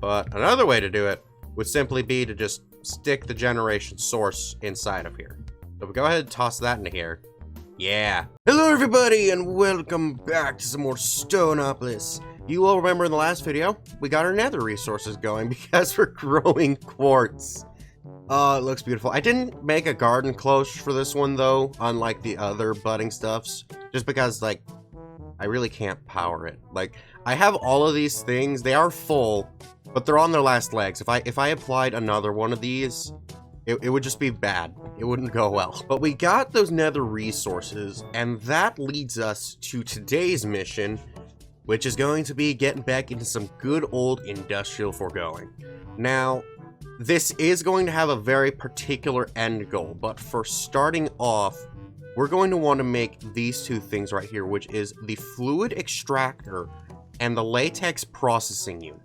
But another way to do it would simply be to just stick the generation source inside of here. So we go ahead and toss that into here. Yeah. Hello everybody and welcome back to some more Stoneopolis. You all remember in the last video, we got our nether resources going because we're growing quartz. It looks beautiful. I didn't make a garden close for this one though, unlike the other budding stuffs, just because like, I really can't power it. Like, I have all of these things, they are full, but they're on their last legs. If I applied another one of these, it would just be bad. It wouldn't go well. But we got those nether resources, and that leads us to today's mission, which is going to be getting back into some good old industrial forgoing. Now, this is going to have a very particular end goal, but for starting off, we're going to want to make these two things right here, which is the fluid extractor and the latex processing unit,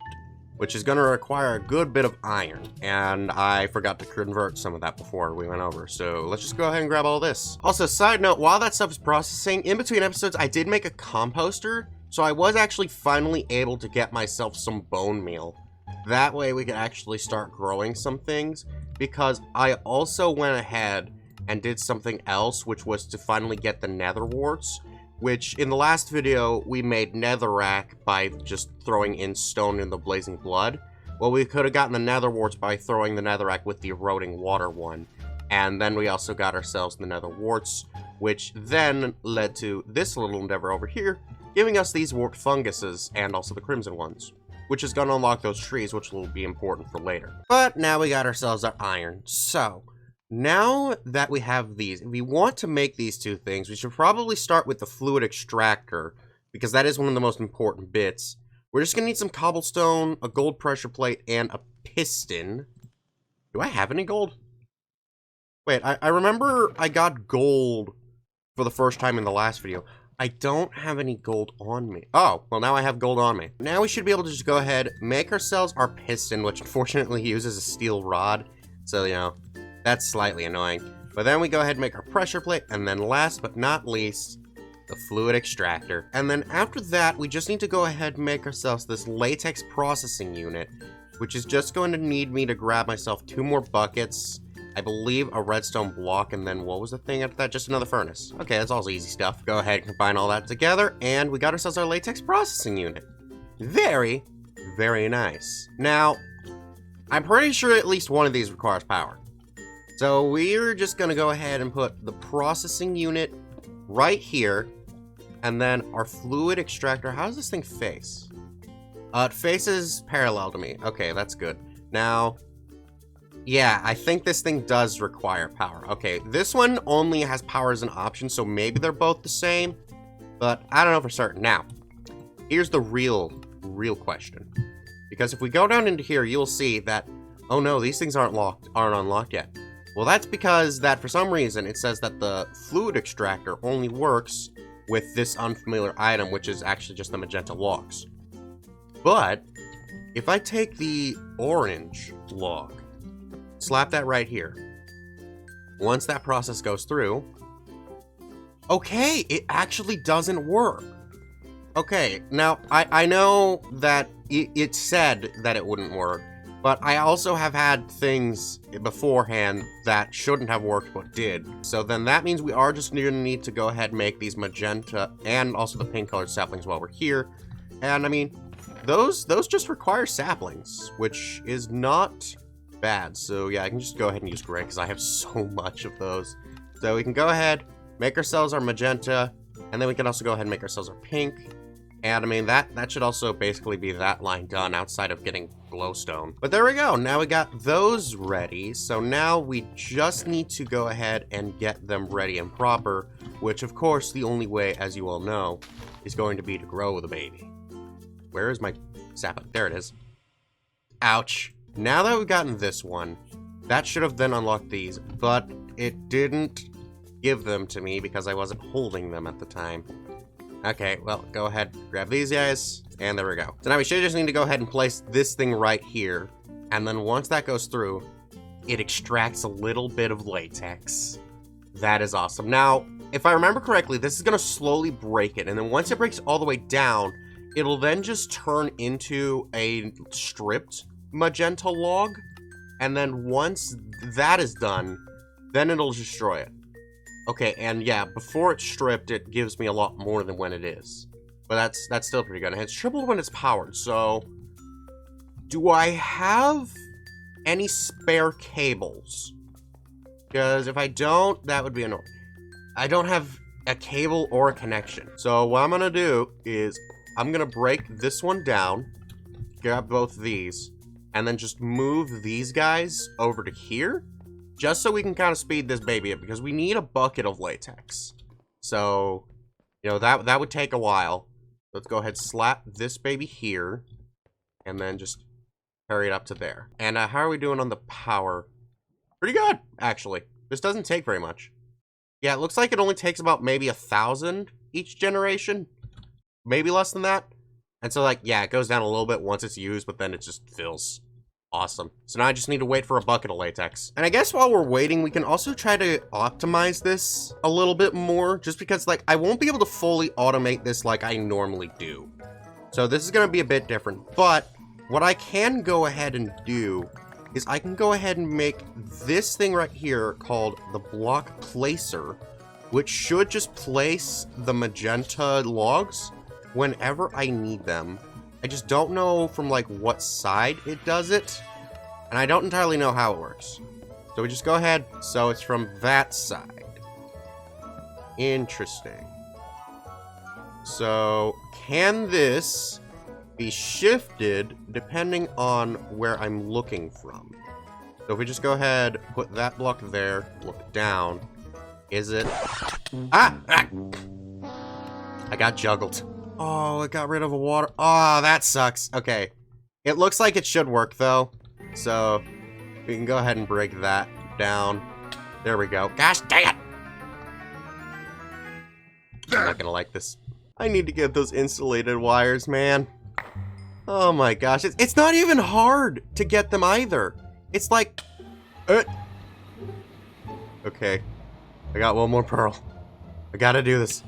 which is going to require a good bit of iron, and I forgot to convert some of that before we went over, so let's just go ahead and grab all this. Also, side note, while that stuff is processing, in between episodes, I did make a composter, so I was actually finally able to get myself some bone meal. That way we could actually start growing some things, because I also went ahead and did something else, which was to finally get the nether warts, which in the last video, we made netherrack by just throwing in stone in the blazing blood. Well, we could have gotten the nether warts by throwing the netherrack with the eroding water one. And then we also got ourselves the nether warts, which then led to this little endeavor over here, giving us these wart funguses and also the crimson ones, which is going to unlock those trees, which will be important for later. But now we got ourselves our iron. So now that we have these, if we want to make these two things, we should probably start with the fluid extractor, because that is one of the most important bits. We're just going to need some cobblestone, a gold pressure plate, and a piston. Do I have any gold? Wait, I remember I got gold for the first time in the last video. I don't have any gold on me. Oh, well now I have gold on me. Now we should be able to just go ahead, make ourselves our piston, which unfortunately uses a steel rod. So, you know, that's slightly annoying. But then we go ahead and make our pressure plate, and then last but not least, the fluid extractor. And then after that, we just need to go ahead and make ourselves this latex processing unit, which is just going to need me to grab myself 2 more buckets, I believe a redstone block, and then what was the thing after that? Just another furnace. Okay, that's all easy stuff. Go ahead and combine all that together, and we got ourselves our latex processing unit. Very, very nice. Now, I'm pretty sure at least one of these requires power. So we're just gonna go ahead and put the processing unit right here, and then our fluid extractor. How does this thing face? It faces parallel to me. Okay, that's good. Now, yeah, I think this thing does require power. Okay, this one only has power as an option, so maybe they're both the same, but I don't know for certain. Now, here's the real question. Because if we go down into here, you'll see that, oh no, these things aren't unlocked yet. Well, that's because that for some reason it says that the fluid extractor only works with this unfamiliar item, which is actually just the magenta logs. But if I take the orange log, slap that right here, once that process goes through, okay, it actually doesn't work. Okay, now I know that it said that it wouldn't work, but I also have had things beforehand that shouldn't have worked but did. So then that means we are just going to need to go ahead and make these magenta and also the pink colored saplings while we're here. And I mean, those just require saplings, which is not bad. So yeah, I can just go ahead and use gray because I have so much of those. So we can go ahead, make ourselves our magenta, and then we can also go ahead and make ourselves our pink. And I mean, that should also basically be that line done outside of getting glowstone. But there we go. Now we got those ready. So now we just need to go ahead and get them ready and proper, which of course the only way, as you all know, is going to be to grow the baby. Where is my sapling? There it is. Ouch. Now that we've gotten this one, that should have then unlocked these, but it didn't give them to me because I wasn't holding them at the time. Okay, well, go ahead, grab these guys, and there we go. So now we should just need to go ahead and place this thing right here, and then once that goes through, it extracts a little bit of latex. That is awesome. Now, if I remember correctly, this is going to slowly break it, and then once it breaks all the way down, it'll then just turn into a stripped magenta log. And then once that is done, then it'll destroy it. Okay, and yeah, before it's stripped, it gives me a lot more than when it is. But that's still pretty good. And it's tripled when it's powered, so... Do I have any spare cables? Because if I don't, that would be annoying. I don't have a cable or a connection. So what I'm gonna do is, I'm gonna break this one down, grab both of these, and then just move these guys over to here, just so we can kind of speed this baby up, because we need a bucket of latex. So, you know, that would take a while. Let's go ahead and slap this baby here, and then just carry it up to there. And how are we doing on the power? Pretty good, actually. This doesn't take very much. Yeah, it looks like it only takes about maybe 1,000 each generation. Maybe less than that. And so, like, yeah, it goes down a little bit once it's used, but then it just fills. Awesome. So now I just need to wait for a bucket of latex. And I guess while we're waiting, we can also try to optimize this a little bit more, just because, like, I won't be able to fully automate this like I normally do. So this is going to be a bit different, but what I can go ahead and do is I can go ahead and make this thing right here called the block placer, which should just place the magenta logs whenever I need them. I just don't know from like what side it does it, and I don't entirely know how it works. So we just go ahead, so it's from that side. Interesting. So can this be shifted depending on where I'm looking from? So if we just go ahead, put that block there, look down, is it... Ah! I got juggled. Oh, it got rid of a water. Oh, that sucks. Okay. It looks like it should work, though. So, we can go ahead and break that down. There we go. Gosh dang it! I'm not gonna like this. I need to get those insulated wires, man. Oh my gosh. It's not even hard to get them either. It's like... Okay. I got one more pearl. I gotta do this.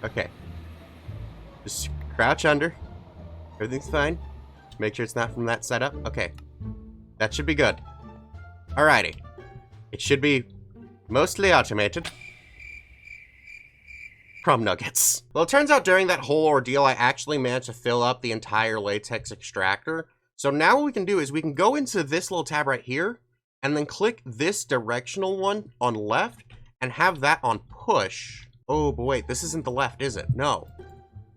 Okay. Just crouch under. Everything's fine. Just make sure it's not from that setup. Okay. That should be good. Alrighty. It should be mostly automated. Crumb nuggets. Well, it turns out during that whole ordeal, I actually managed to fill up the entire latex extractor. So now what we can do is we can go into this little tab right here, and then click this directional one on left, and have that on push. Oh, but wait, this isn't the left, is it? No.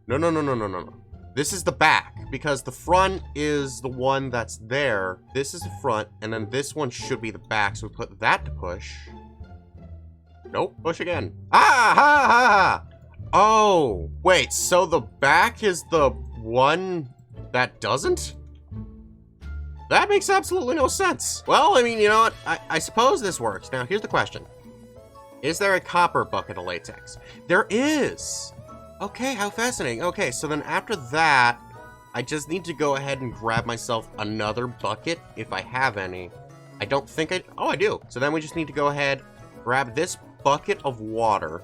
No. This is the back, because the front is the one that's there. This is the front, and then this one should be the back, so we put that to push. Nope, push again. Ah, ha, ha, ha. Oh, wait, so the back is the one that doesn't? That makes absolutely no sense. Well, I mean, you know what? I suppose this works. Now, here's the question. Is there a copper bucket of latex? There is. Okay, how fascinating. Okay, so then after that, I just need to go ahead and grab myself another bucket, if I have any. I don't think I... Oh, I do. So then we just need to go ahead, grab this bucket of water,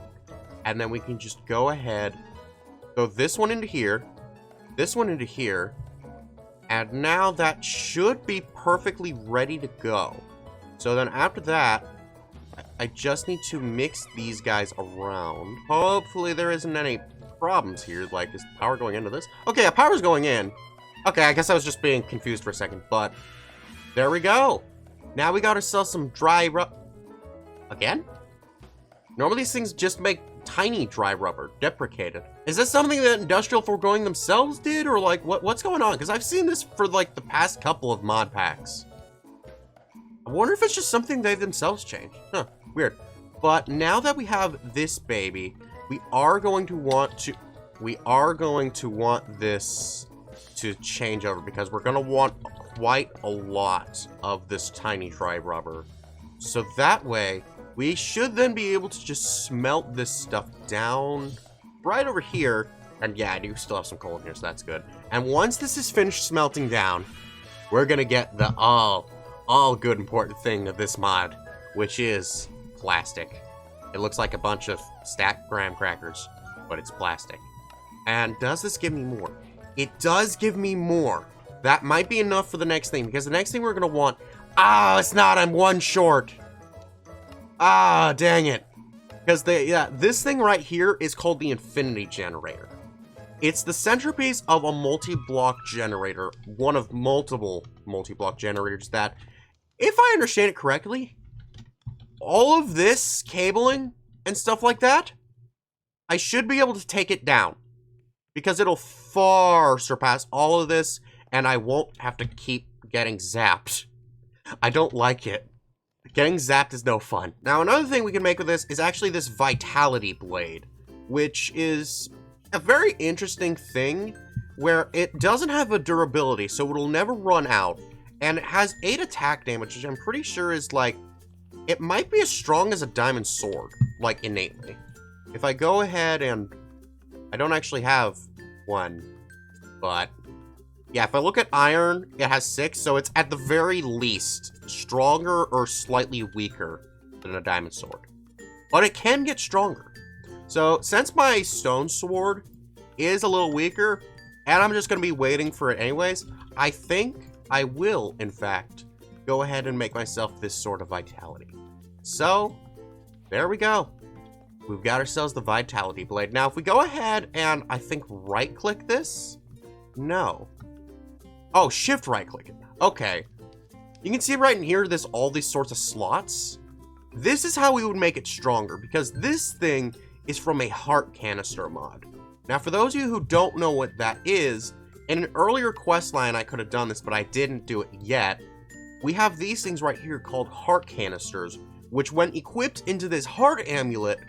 and then we can just go ahead, throw this one into here, this one into here, and now that should be perfectly ready to go. So then after that, I just need to mix these guys around. Hopefully there isn't any problems here. Like, is power going into this? Okay, power's going in. Okay, I guess I was just being confused for a second, but there we go. Now we got ourselves some dry rubber. Again? Normally these things just make tiny dry rubber, deprecated. Is this something that Industrial Forgoing themselves did, or like what's going on? Because I've seen this for like the past couple of mod packs. I wonder if it's just something they themselves changed. Huh, weird. But now that we have this baby, we are going to want this to change over, because we're going to want quite a lot of this tiny dry rubber. So that way, we should then be able to just smelt this stuff down right over here. And yeah, I do still have some coal in here, so that's good. And once this is finished smelting down, we're gonna get the all good important thing of this mod, which is plastic. It looks like a bunch of stacked graham crackers, but it's plastic. And does this give me more? It does give me more. That might be enough for the next thing, because the next thing we're going to want... Ah, it's not. I'm one short. Ah, dang it. Because this thing right here is called the infinity generator. It's the centerpiece of a multi-block generator, one of multiple multi-block generators that, if I understand it correctly, all of this cabling and stuff like that, I should be able to take it down. Because it'll far surpass all of this, and I won't have to keep getting zapped. I don't like it. Getting zapped is no fun. Now, another thing we can make with this is actually this vitality blade, which is a very interesting thing where it doesn't have a durability, so it'll never run out, and it has 8 attack damage, which I'm pretty sure is like, it might be as strong as a diamond sword, like innately. If I go ahead and, I don't actually have one, but yeah, if I look at iron, it has 6, so it's at the very least stronger or slightly weaker than a diamond sword. But it can get stronger. So, since my stone sword is a little weaker, and I'm just going to be waiting for it anyways, I think I will, in fact, go ahead and make myself this sort of vitality. So, there we go. We've got ourselves the vitality blade. Now, if we go ahead and, I think, right-click this? No. Oh, shift right-click it. Okay. You can see right in here, there's all these sorts of slots. This is how we would make it stronger, because this thing is from a heart canister mod. Now, for those of you who don't know what that is, in an earlier quest line I could have done this, but I didn't do it yet. We have these things right here called heart canisters, which when equipped into this heart amulet,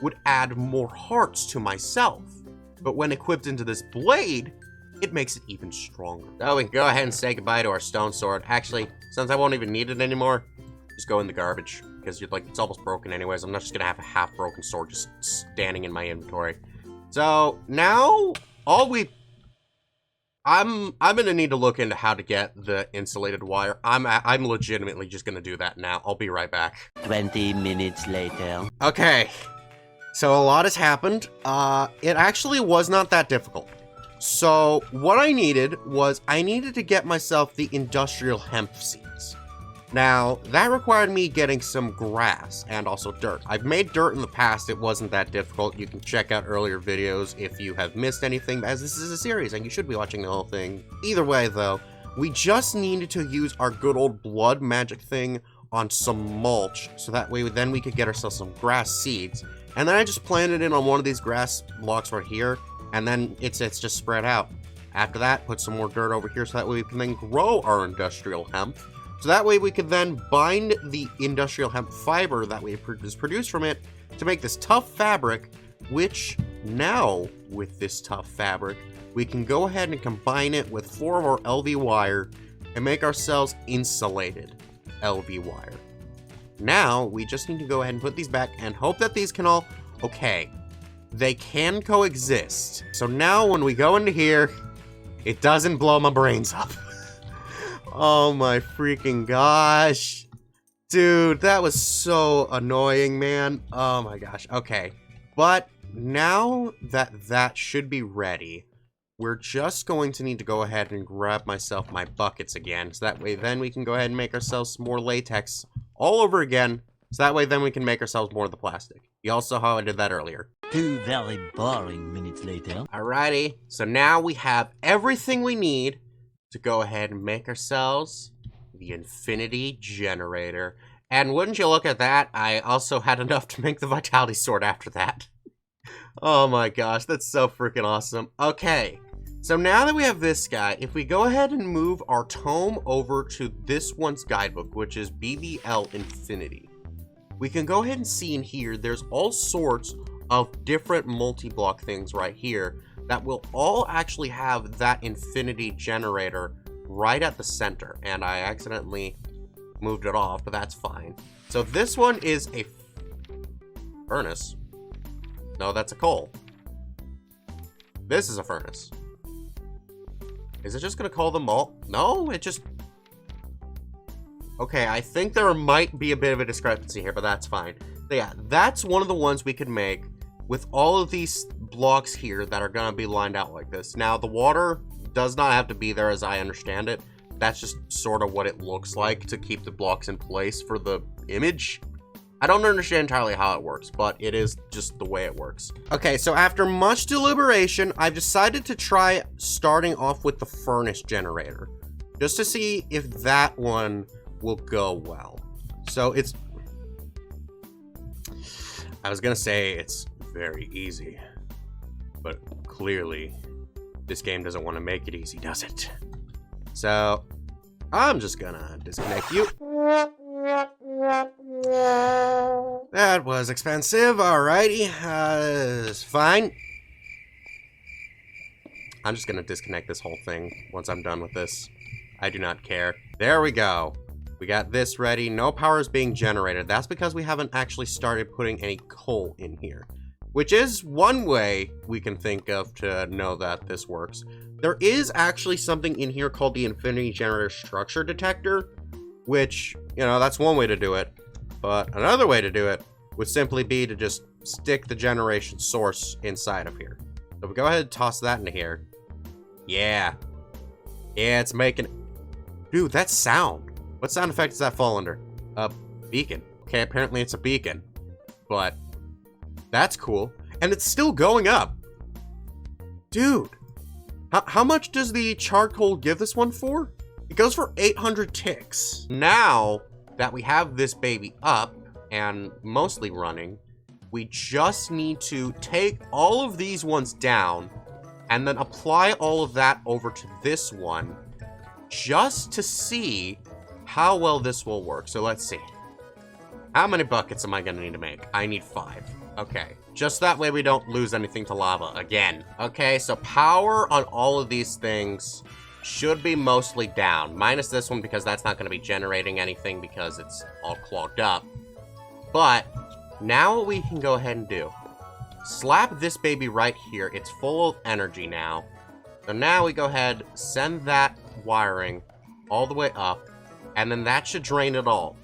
would add more hearts to myself. But when equipped into this blade, it makes it even stronger. So we can go ahead and say goodbye to our stone sword. Actually, since I won't even need it anymore, just go in the garbage. Because you're like, it's almost broken anyways. I'm not just gonna have a half-broken sword just standing in my inventory. So now, I'm gonna need to look into how to get the insulated wire. I'm legitimately just gonna do that now. I'll be right back. 20 minutes later. Okay, so a lot has happened. It actually was not that difficult. So what I needed was I needed to get myself the industrial hemp seeds. Now, that required me getting some grass and also dirt. I've made dirt in the past, it wasn't that difficult. You can check out earlier videos if you have missed anything, as this is a series and you should be watching the whole thing. Either way though, we just needed to use our good old blood magic thing on some mulch, so that way then we could get ourselves some grass seeds. And then I just planted it on one of these grass blocks right here, and then it's just spread out. After that, put some more dirt over here so that way we can then grow our industrial hemp. So that way we could then bind the industrial hemp fiber that we is produced from it to make this tough fabric, which now, with this tough fabric, we can go ahead and combine it with 4 of our LV wire and make ourselves insulated LV wire. Now, we just need to go ahead and put these back and hope that these can all... Okay, they can coexist. So now when we go into here, it doesn't blow my brains up. Oh my freaking gosh. Dude, that was so annoying, man. Oh my gosh. Okay. But now that that should be ready, we're just going to need to go ahead and grab myself my buckets again. So that way then we can go ahead and make ourselves some more latex all over again. So that way then we can make ourselves more of the plastic. You all saw how I did that earlier. 2 very boring minutes later. Alrighty. So now we have everything we need to go ahead and make ourselves the infinity generator. And wouldn't you look at that, I also had enough to make the vitality sword after that. Oh my gosh, that's so freaking awesome. Okay, so now that we have this guy, if we go ahead and move our tome over to this one's guidebook, which is BBL Infinity, we can go ahead and see in here, there's all sorts of different multi-block things right here that will all actually have that infinity generator right at the center. And I accidentally moved it off, but that's fine. So this one is a furnace. No, that's a coal. This is a furnace. Is it just gonna call them all? No, it just... Okay, I think there might be a bit of a discrepancy here, but that's fine. So yeah, that's one of the ones we could make with all of these blocks here that are going to be lined out like this. Now, the water does not have to be there as I understand it. That's just sort of what it looks like to keep the blocks in place for the image. I don't understand entirely how it works, but it is just the way it works. Okay, so after much deliberation, I've decided to try starting off with the furnace generator, just to see if that one will go well. So I was gonna say it's very easy, but clearly this game doesn't want to make it easy, does it? So I'm just gonna disconnect you. That was expensive. Alrighty, it's fine. I'm just gonna disconnect this whole thing once I'm done with this. I do not care. There we go. We got this ready. No power is being generated. That's because we haven't actually started putting any coal in here, which is one way we can think of to know that this works. There is actually something in here called the Infinity Generator Structure Detector, which, you know, that's one way to do it. But another way to do it would simply be to just stick the generation source inside of here. So we go ahead and toss that into here. Yeah. Yeah, it's making... Dude, that sound. What sound effect does that fall under? A beacon. Okay, apparently it's a beacon. But that's cool. And it's still going up. Dude. How much does the charcoal give this one for? It goes for 800 ticks. Now that we have this baby up and mostly running, we just need to take all of these ones down and then apply all of that over to this one just to see how well this will work. So let's see. How many buckets am I gonna need to make? I need 5. Okay, just that way we don't lose anything to lava again. Okay, so power on all of these things should be mostly down, minus this one because that's not going to be generating anything because it's all clogged up. But now what we can go ahead and do, slap this baby right here. It's full of energy now. So now we go ahead, send that wiring all the way up, and then that should drain it all.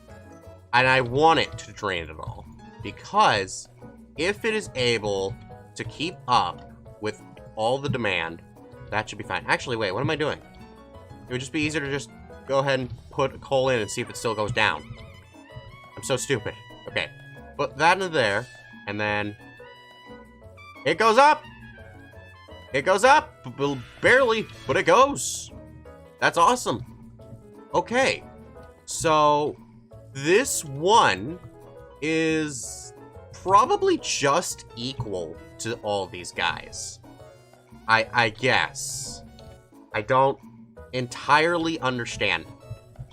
And I want it to drain it all, because if it is able to keep up with all the demand, that should be fine. Actually, wait, what am I doing? It would just be easier to just go ahead and put coal in and see if it still goes down. I'm so stupid. Okay, put that into there, and then it goes up. It goes up, barely, but it goes. That's awesome. Okay, so this one is probably just equal to all these guys. I guess. I don't entirely understand,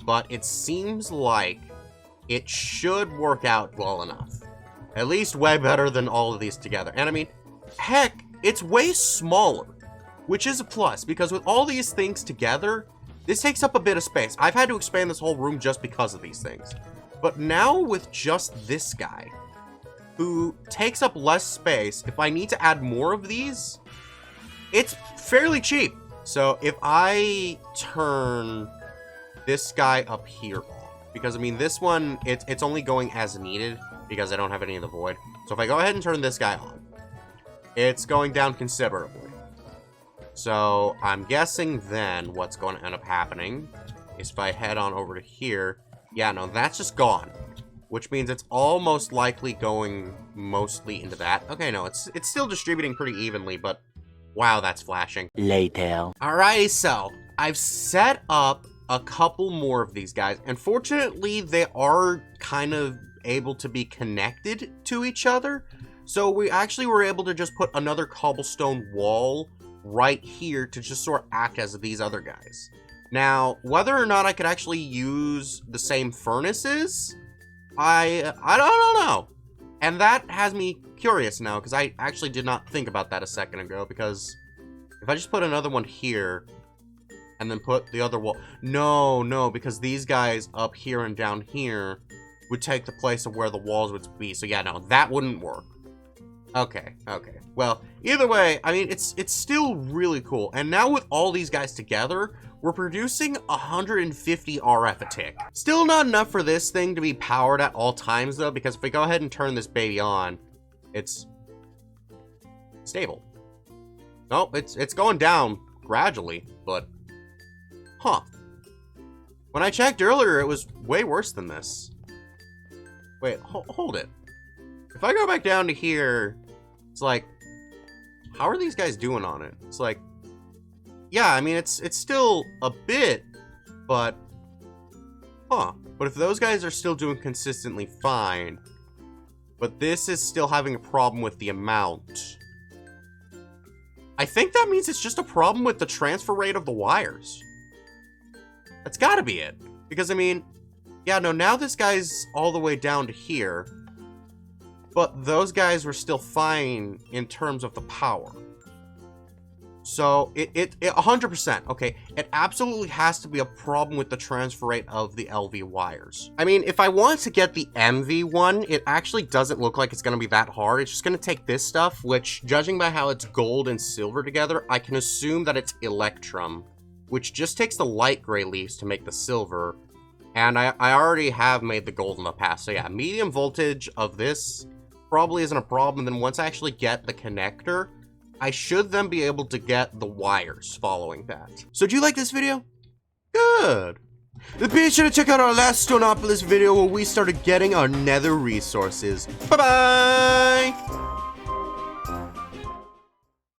but it seems like it should work out well enough. At least way better than all of these together. And I mean, heck, it's way smaller, which is a plus, because with all these things together, this takes up a bit of space. I've had to expand this whole room just because of these things. But now with just this guy, who takes up less space, if I need to add more of these, it's fairly cheap. So if I turn this guy up here on, because I mean this one, it's only going as needed because I don't have any of the void. So if I go ahead and turn this guy on, it's going down considerably. So I'm guessing then what's going to end up happening is if I head on over to here, yeah, no, that's just gone, which means it's almost likely going mostly into that. Okay, no, it's still distributing pretty evenly, but wow, that's flashing. Later. Alrighty, so I've set up a couple more of these guys, and fortunately they are kind of able to be connected to each other. So we actually were able to just put another cobblestone wall right here to just sort of act as these other guys. Now, whether or not I could actually use the same furnaces, I don't know. And that has me curious now, because I actually did not think about that a second ago, because if I just put another one here and then put the other wall... No, because these guys up here and down here would take the place of where the walls would be. So yeah, no, that wouldn't work. Okay. Well, either way, I mean, it's still really cool. And now with all these guys together, we're producing 150 RF a tick. Still not enough for this thing to be powered at all times, though, because if we go ahead and turn this baby on, it's stable. No, it's going down gradually, but... Huh. When I checked earlier, it was way worse than this. Wait, hold it. If I go back down to here, it's like... How are these guys doing on it? It's like... Yeah, I mean, it's still a bit, but... Huh. But if those guys are still doing consistently fine, but this is still having a problem with the amount... I think that means it's just a problem with the transfer rate of the wires. That's gotta be it. Because, I mean, yeah, no, now this guy's all the way down to here. But those guys were still fine in terms of the power. So, it 100%, okay, it absolutely has to be a problem with the transfer rate of the LV wires. I mean, if I want to get the MV one, it actually doesn't look like it's going to be that hard. It's just going to take this stuff, which, judging by how it's gold and silver together, I can assume that it's Electrum, which just takes the light gray leaves to make the silver. And I already have made the gold in the past. So yeah, medium voltage of this probably isn't a problem. And then once I actually get the connector, I should then be able to get the wires following that. So do you like this video? Good. Be sure to check out our last Stoneopolis video where we started getting our nether resources. Bye-bye!